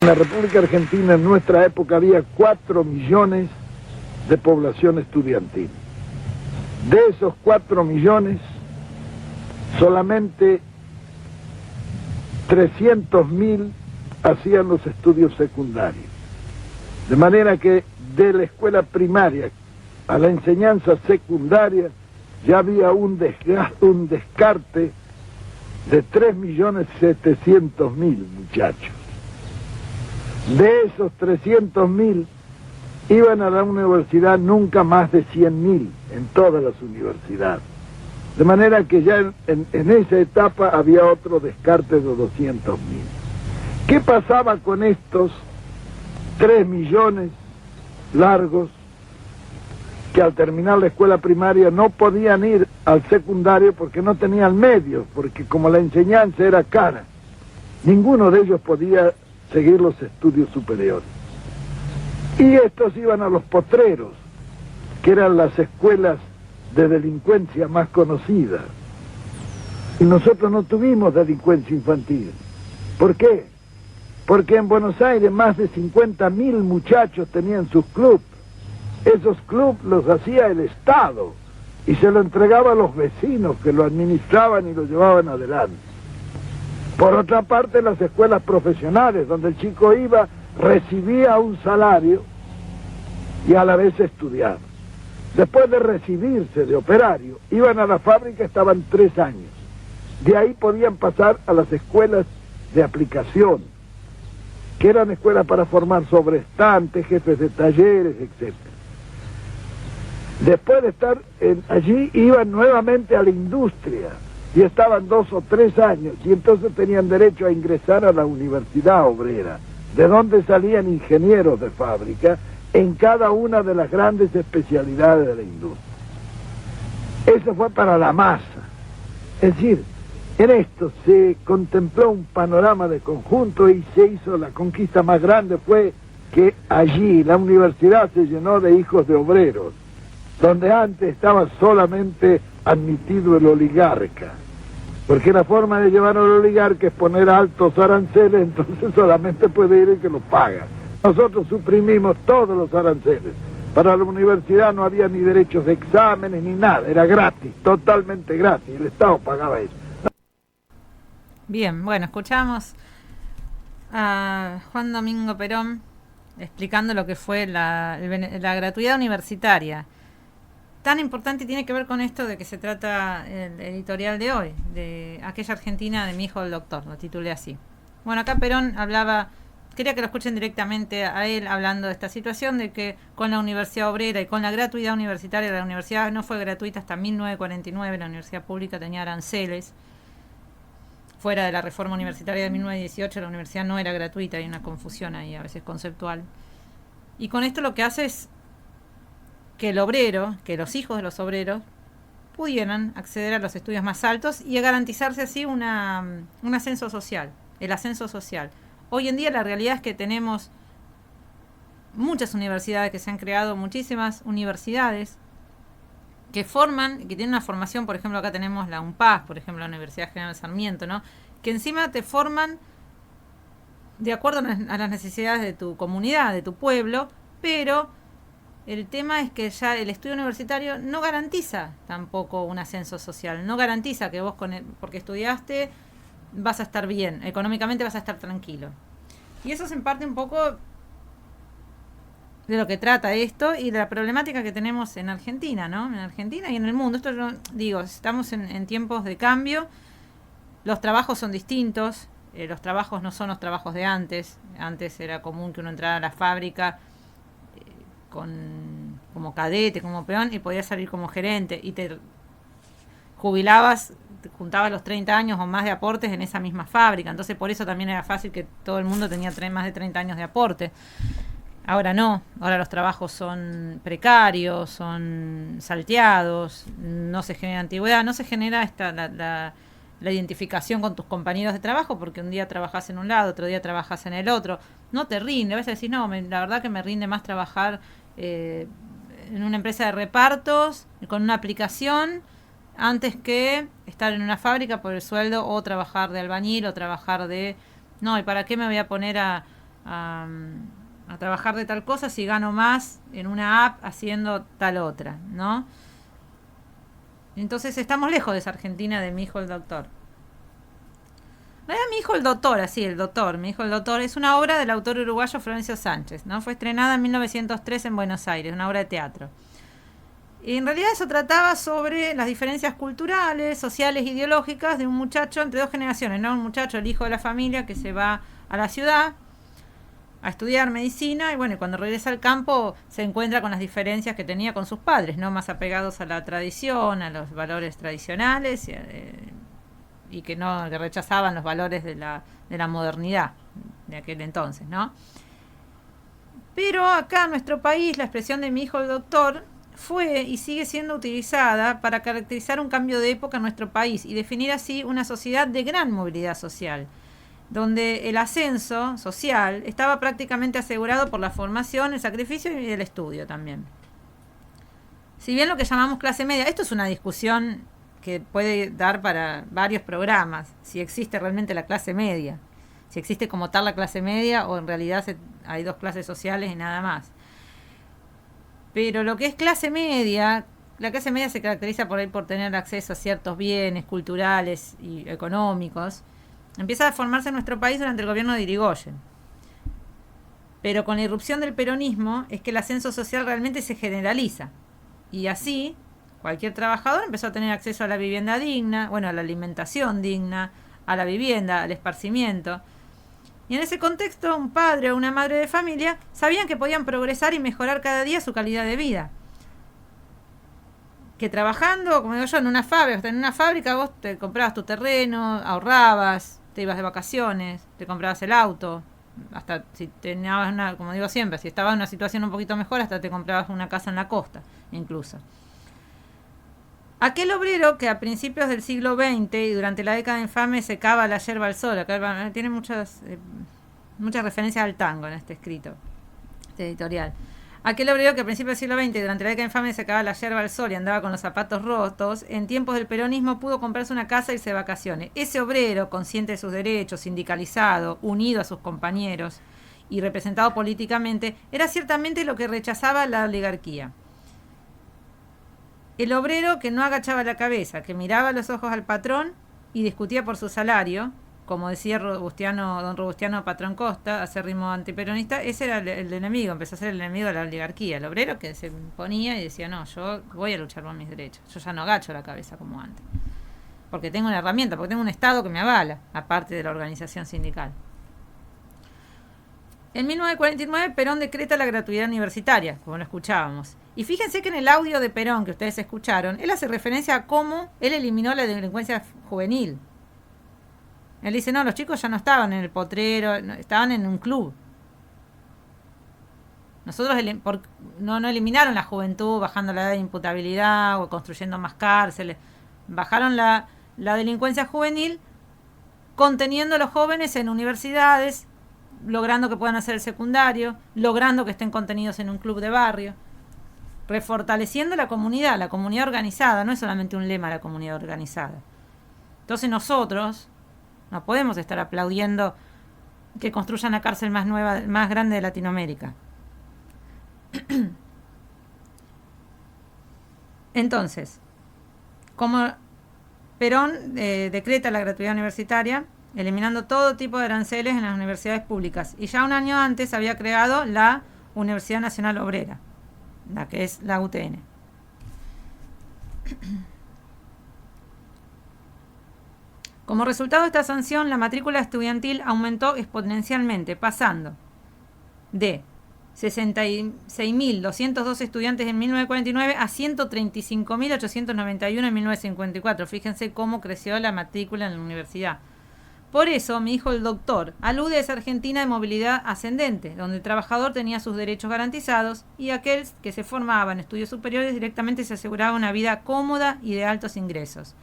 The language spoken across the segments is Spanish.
la República Argentina en nuestra época había 4 millones de población estudiantil. De esos 4 millones, solamente 300.000 hacían los estudios secundarios. De manera que de la escuela primaria a la enseñanza secundaria ya había un descarte de 3.700.000 muchachos. De esos 300.000 iban a la universidad nunca más de 100.000 en todas las universidades. De manera que ya en esa etapa había otro descarte de 200.000. ¿Qué pasaba con estos 3 millones largos que al terminar la escuela primaria no podían ir al secundario porque no tenían medios, porque como la enseñanza era cara, ninguno de ellos podía seguir los estudios superiores? Y estos iban a los potreros, que eran las escuelas de delincuencia más conocidas. Y nosotros no tuvimos delincuencia infantil. ¿Por qué? Porque en Buenos Aires más de 50.000 muchachos tenían sus clubes. Esos clubes los hacía el Estado y se lo entregaba a los vecinos que lo administraban y lo llevaban adelante. Por otra parte, las escuelas profesionales, donde el chico iba, recibía un salario y a la vez estudiaba. Después de recibirse de operario, iban a la fábrica, estaban 3 años. De ahí podían pasar a las escuelas de aplicación, que eran escuelas para formar sobrestantes, jefes de talleres, etc. Después de estar allí, iban nuevamente a la industria y estaban 2 o 3 años, y entonces tenían derecho a ingresar a la universidad obrera, de donde salían ingenieros de fábrica en cada una de las grandes especialidades de la industria. Eso fue para la masa. Es decir, en esto se contempló un panorama de conjunto y se hizo la conquista más grande, fue que allí la universidad se llenó de hijos de obreros, donde antes estaba solamente admitido el oligarca, porque la forma de llevar al oligarca es poner altos aranceles, entonces solamente puede ir el que los paga. Nosotros suprimimos todos los aranceles. Para la universidad no había ni derechos de exámenes ni nada, era gratis, totalmente gratis, el Estado pagaba eso. Bien, bueno, escuchamos a Juan Domingo Perón explicando lo que fue la gratuidad universitaria. Tan importante, y tiene que ver con esto de que se trata el editorial de hoy, de aquella Argentina de mi hijo el doctor, lo titulé así. Bueno, acá Perón hablaba, quería que lo escuchen directamente a él hablando de esta situación de que con la Universidad Obrera y con la gratuidad universitaria, la universidad no fue gratuita hasta 1949, la universidad pública tenía aranceles. Fuera de la reforma universitaria de 1918, la universidad no era gratuita, hay una confusión ahí a veces conceptual. Y con esto lo que hace es que el obrero, que los hijos de los obreros pudieran acceder a los estudios más altos y a garantizarse así un ascenso social, el ascenso social. Hoy en día la realidad es que tenemos muchas universidades, que se han creado muchísimas universidades que forman, que tienen una formación, por ejemplo acá tenemos la UNPAS, por ejemplo la Universidad General Sarmiento, ¿no? Que encima te forman de acuerdo a las necesidades de tu comunidad, de tu pueblo, pero el tema es que ya el estudio universitario no garantiza tampoco un ascenso social, no garantiza que vos porque estudiaste vas a estar bien, económicamente vas a estar tranquilo. Y eso es en parte un poco de lo que trata esto y de la problemática que tenemos en Argentina, ¿no? En Argentina y en el mundo. Esto yo digo, estamos en tiempos de cambio, los trabajos son distintos, los trabajos no son los trabajos de antes. Antes era común que uno entrara a la fábrica como cadete, como peón, y podías salir como gerente, y te jubilabas, te juntabas los 30 años o más de aportes en esa misma fábrica. Entonces por eso también era fácil que todo el mundo tenía más de 30 años de aporte. Ahora no, ahora los trabajos son precarios, son salteados, no se genera antigüedad, no se genera la identificación con tus compañeros de trabajo, porque un día trabajas en un lado, otro día trabajas en el otro, no te rinde. A veces decís, no, la verdad que me rinde más trabajar en una empresa de repartos, con una aplicación, antes que estar en una fábrica por el sueldo, o trabajar de albañil, o trabajar de... No, ¿y para qué me voy a poner a a trabajar de tal cosa si gano más en una app haciendo tal otra, ¿no? Entonces estamos lejos de esa Argentina de Mi hijo el doctor. Mi hijo el doctor, así, el doctor, Mi hijo el doctor, es una obra del autor uruguayo Florencio Sánchez, ¿no? Fue estrenada en 1903 en Buenos Aires, una obra de teatro. Y en realidad eso trataba sobre las diferencias culturales, sociales, ideológicas de un muchacho entre dos generaciones, ¿no? Un muchacho, el hijo de la familia, que se va a la ciudad a estudiar medicina y bueno, cuando regresa al campo se encuentra con las diferencias que tenía con sus padres, ¿no? Más apegados a la tradición, a los valores tradicionales y que rechazaban los valores de la modernidad de aquel entonces, ¿no? Pero acá en nuestro país la expresión de Mi hijo el doctor fue y sigue siendo utilizada para caracterizar un cambio de época en nuestro país y definir así una sociedad de gran movilidad social, donde el ascenso social estaba prácticamente asegurado por la formación, el sacrificio y el estudio también. Si bien lo que llamamos clase media, esto es una discusión que puede dar para varios programas, si existe realmente la clase media, si existe como tal la clase media o en realidad hay dos clases sociales y nada más. Pero lo que es clase media, la clase media se caracteriza por tener acceso a ciertos bienes culturales y económicos. Empieza a formarse en nuestro país durante el gobierno de Irigoyen. Pero con la irrupción del peronismo es que el ascenso social realmente se generaliza. Y así, cualquier trabajador empezó a tener acceso a la vivienda digna, a la alimentación digna, a la vivienda, al esparcimiento. Y en ese contexto, un padre o una madre de familia sabían que podían progresar y mejorar cada día su calidad de vida. Que trabajando, como digo yo, en una fábrica vos te comprabas tu terreno, ahorrabas, te ibas de vacaciones, te comprabas el auto, hasta si tenías como digo siempre, si estabas en una situación un poquito mejor, hasta te comprabas una casa en la costa, incluso. Aquel obrero que a principios del siglo XX y durante la década infame secaba la yerba al sol, acá tiene muchas referencias al tango en este escrito, este editorial. Aquel obrero que a principios del siglo XX y durante la década infame secaba la yerba al sol y andaba con los zapatos rotos, en tiempos del peronismo pudo comprarse una casa e irse de vacaciones. Ese obrero, consciente de sus derechos, sindicalizado, unido a sus compañeros y representado políticamente, era ciertamente lo que rechazaba la oligarquía. El obrero que no agachaba la cabeza, que miraba a los ojos al patrón y discutía por su salario, como decía don Robustiano Patrón Costa, acérrimo antiperonista, ese era el enemigo, empezó a ser el enemigo de la oligarquía, el obrero que se ponía y decía, no, yo voy a luchar por mis derechos, yo ya no agacho la cabeza como antes, porque tengo una herramienta, porque tengo un Estado que me avala, aparte de la organización sindical. En 1949 Perón decreta la gratuidad universitaria, como lo escuchábamos. Y fíjense que en el audio de Perón que ustedes escucharon, él hace referencia a cómo él eliminó la delincuencia juvenil. Él dice, no, los chicos ya no estaban en el potrero, estaban en un club. Nosotros no eliminaron la juventud bajando la edad de imputabilidad o construyendo más cárceles. Bajaron la delincuencia juvenil conteniendo a los jóvenes en universidades, logrando que puedan hacer el secundario, logrando que estén contenidos en un club de barrio, refortaleciendo la comunidad organizada, no es solamente un lema la comunidad organizada. Entonces nosotros no podemos estar aplaudiendo que construyan la cárcel más grande de Latinoamérica. Entonces, como Perón decreta la gratuidad universitaria, eliminando todo tipo de aranceles en las universidades públicas. Y ya un año antes había creado la Universidad Nacional Obrera, la que es la UTN. Como resultado de esta sanción, la matrícula estudiantil aumentó exponencialmente, pasando de 66.202 estudiantes en 1949 a 135.891 en 1954. Fíjense cómo creció la matrícula en la universidad. Por eso, Mi hijo el doctor alude a esa Argentina de movilidad ascendente, donde el trabajador tenía sus derechos garantizados y aquel que se formaba en estudios superiores directamente se aseguraba una vida cómoda y de altos ingresos.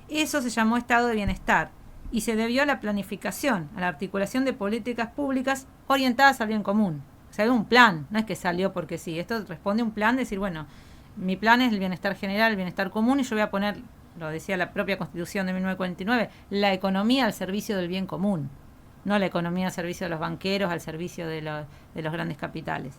Eso se llamó estado de bienestar y se debió a la planificación, a la articulación de políticas públicas orientadas al bien común. O sea, hay un plan, no es que salió porque sí. Esto responde a un plan de decir, bueno, mi plan es el bienestar general, el bienestar común, y yo voy a poner, lo decía la propia Constitución de 1949, la economía al servicio del bien común. no la economía al servicio de los banqueros, al servicio de los grandes capitales.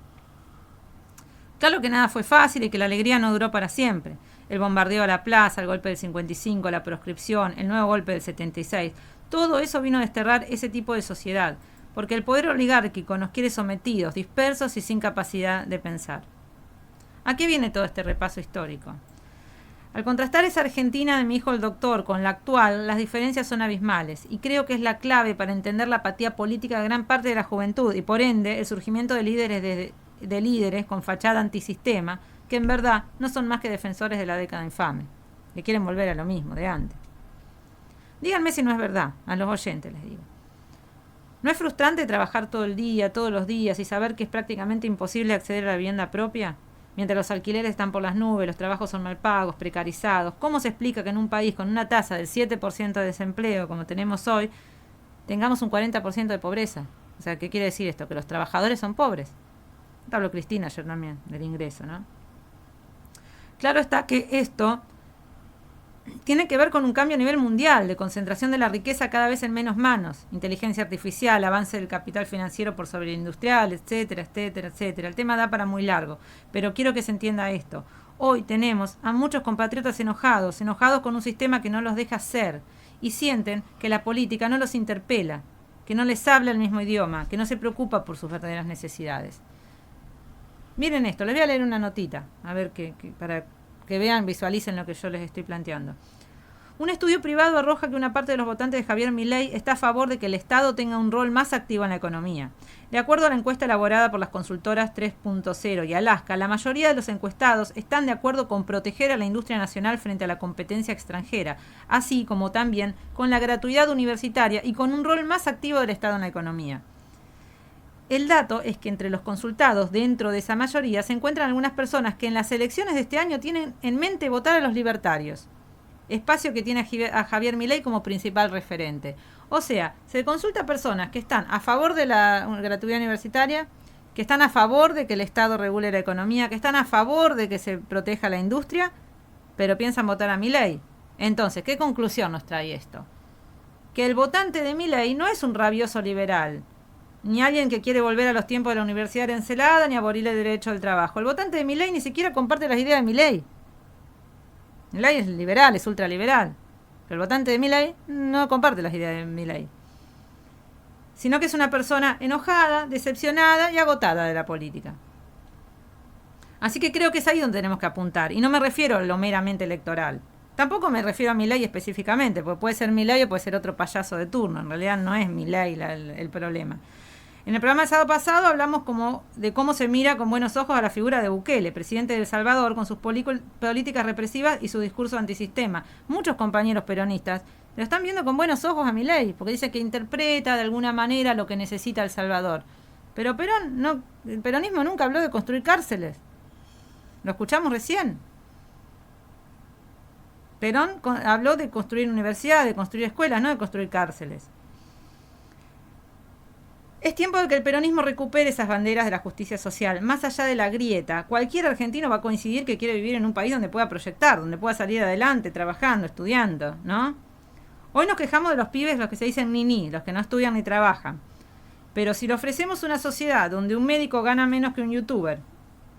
Claro que nada fue fácil y que la alegría no duró para siempre. El bombardeo a la plaza, el golpe del 55, la proscripción, el nuevo golpe del 76, todo eso vino a desterrar ese tipo de sociedad, porque el poder oligárquico nos quiere sometidos, dispersos y sin capacidad de pensar. ¿A qué viene todo este repaso histórico? Al contrastar esa Argentina de mi hijo el doctor con la actual, las diferencias son abismales, y creo que es la clave para entender la apatía política de gran parte de la juventud, y por ende el surgimiento de líderes con fachada antisistema, que en verdad no son más que defensores de la década infame, que quieren volver a lo mismo de antes. Díganme si no es verdad, a los oyentes les digo. ¿No es frustrante trabajar todo el día, todos los días, y saber que es prácticamente imposible acceder a la vivienda propia? Mientras los alquileres están por las nubes, los trabajos son mal pagos, precarizados. ¿Cómo se explica que en un país con una tasa del 7% de desempleo, como tenemos hoy, tengamos un 40% de pobreza? O sea, ¿qué quiere decir esto? Que los trabajadores son pobres. Habló Cristina ayer también del ingreso, ¿no? Claro está que esto tiene que ver con un cambio a nivel mundial, de concentración de la riqueza cada vez en menos manos, inteligencia artificial, avance del capital financiero por sobre el industrial, etcétera, etcétera, etcétera. El tema da para muy largo, pero quiero que se entienda esto. Hoy tenemos a muchos compatriotas enojados con un sistema que no los deja ser, y sienten que la política no los interpela, que no les habla el mismo idioma, que no se preocupa por sus verdaderas necesidades. Miren esto, les voy a leer una notita, a ver para que vean, visualicen lo que yo les estoy planteando. Un estudio privado arroja que una parte de los votantes de Javier Milei está a favor de que el Estado tenga un rol más activo en la economía. De acuerdo a la encuesta elaborada por las consultoras 3.0 y Alaska, la mayoría de los encuestados están de acuerdo con proteger a la industria nacional frente a la competencia extranjera, así como también con la gratuidad universitaria y con un rol más activo del Estado en la economía. El dato es que entre los consultados dentro de esa mayoría se encuentran algunas personas que en las elecciones de este año tienen en mente votar a los libertarios, espacio que tiene a Javier Milei como principal referente. O sea, se consulta a personas que están a favor de la gratuidad universitaria, que están a favor de que el Estado regule la economía, que están a favor de que se proteja la industria, pero piensan votar a Milei. Entonces, ¿qué conclusión nos trae esto? Que el votante de Milei no es un rabioso liberal, ni alguien que quiere volver a los tiempos de la Universidad de Encelada, ni abolir el derecho al trabajo. El votante de Milei ni siquiera comparte las ideas de Milei. Milei es liberal, es ultraliberal. Pero el votante de Milei no comparte las ideas de Milei. Sino que es una persona enojada, decepcionada y agotada de la política. Así que creo que es ahí donde tenemos que apuntar. Y no me refiero a lo meramente electoral. Tampoco me refiero a Milei específicamente, porque puede ser Milei o puede ser otro payaso de turno. En realidad no es Milei el problema. En el programa del sábado pasado hablamos de cómo se mira con buenos ojos a la figura de Bukele, presidente de El Salvador, con sus políticas represivas y su discurso antisistema. Muchos compañeros peronistas lo están viendo con buenos ojos a Milei, porque dice que interpreta de alguna manera lo que necesita El Salvador. Pero el peronismo nunca habló de construir cárceles. Lo escuchamos recién. Perón habló de construir universidades, de construir escuelas, no de construir cárceles. Es tiempo de que el peronismo recupere esas banderas de la justicia social. Más allá de la grieta, cualquier argentino va a coincidir que quiere vivir en un país donde pueda proyectar, donde pueda salir adelante, trabajando, estudiando, ¿no? Hoy nos quejamos de los pibes, los que se dicen niní, los que no estudian ni trabajan. Pero si le ofrecemos una sociedad donde un médico gana menos que un youtuber,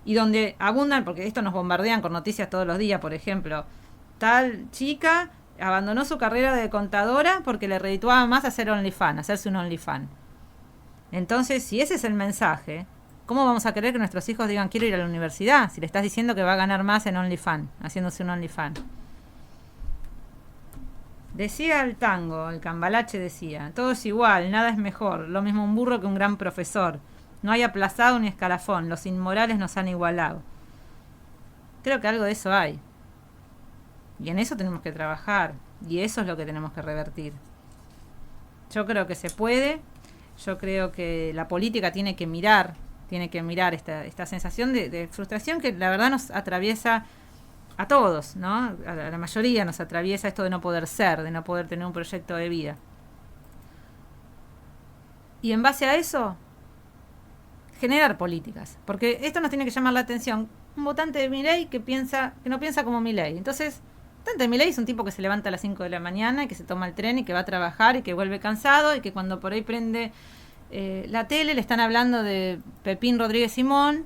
y donde abundan, porque esto nos bombardean con noticias todos los días, por ejemplo, tal chica abandonó su carrera de contadora porque le redituaba más hacerse un OnlyFans. Entonces, si ese es el mensaje, ¿cómo vamos a querer que nuestros hijos digan quiero ir a la universidad? Si le estás diciendo que va a ganar más en OnlyFans, haciéndose un OnlyFans. Decía el tango, el cambalache decía, todo es igual, nada es mejor, lo mismo un burro que un gran profesor. No hay aplazado ni escalafón, los inmorales nos han igualado. Creo que algo de eso hay. Y en eso tenemos que trabajar, y eso es lo que tenemos que revertir. Yo creo que se puede. Yo creo que la política tiene que mirar esta sensación de frustración que la verdad nos atraviesa a todos, ¿no? A la mayoría nos atraviesa esto de no poder ser, de no poder tener un proyecto de vida. Y en base a eso, generar políticas. Porque esto nos tiene que llamar la atención. Un votante de Milei que no piensa como Milei. Entonces, importante. Milei es un tipo que se levanta a las 5 de la mañana y que se toma el tren y que va a trabajar y que vuelve cansado y que cuando por ahí prende la tele le están hablando de Pepín Rodríguez Simón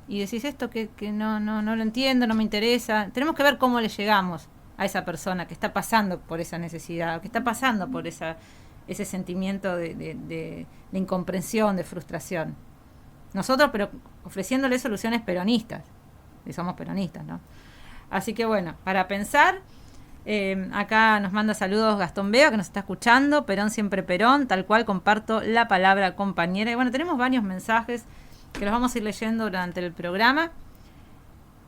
y decís esto que no lo entiendo, no me interesa. Tenemos que ver cómo le llegamos a esa persona que está pasando por esa necesidad, que está pasando por ese sentimiento de incomprensión, de frustración. Nosotros, pero ofreciéndole soluciones peronistas, y somos peronistas, ¿no? Así que bueno, para pensar, acá nos manda saludos Gastón Vega, que nos está escuchando, Perón siempre Perón, tal cual comparto la palabra compañera. Y bueno, tenemos varios mensajes que los vamos a ir leyendo durante el programa.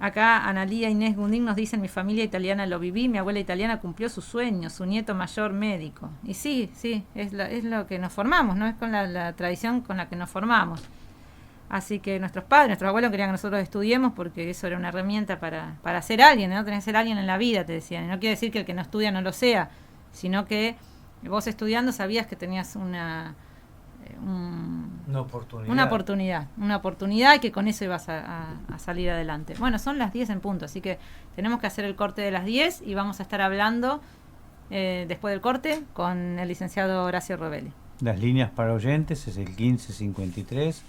Acá Analía Inés Gundín nos dice: en mi familia italiana lo viví, mi abuela italiana cumplió su sueño, su nieto mayor médico. Y sí, es lo que nos formamos, ¿no? Es con la tradición con la que nos formamos. Así que nuestros padres, nuestros abuelos querían que nosotros estudiemos porque eso era una herramienta para ser alguien, ¿no? Tenés que ser alguien en la vida, te decían. Y no quiere decir que el que no estudia no lo sea, sino que vos estudiando sabías que tenías una oportunidad y que con eso ibas a salir adelante. Bueno, son las 10 en punto, así que tenemos que hacer el corte de las 10 y vamos a estar hablando después del corte con el licenciado Horacio Rovelli. Las líneas para oyentes es el 1553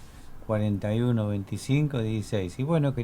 41 25 16. Y bueno, quería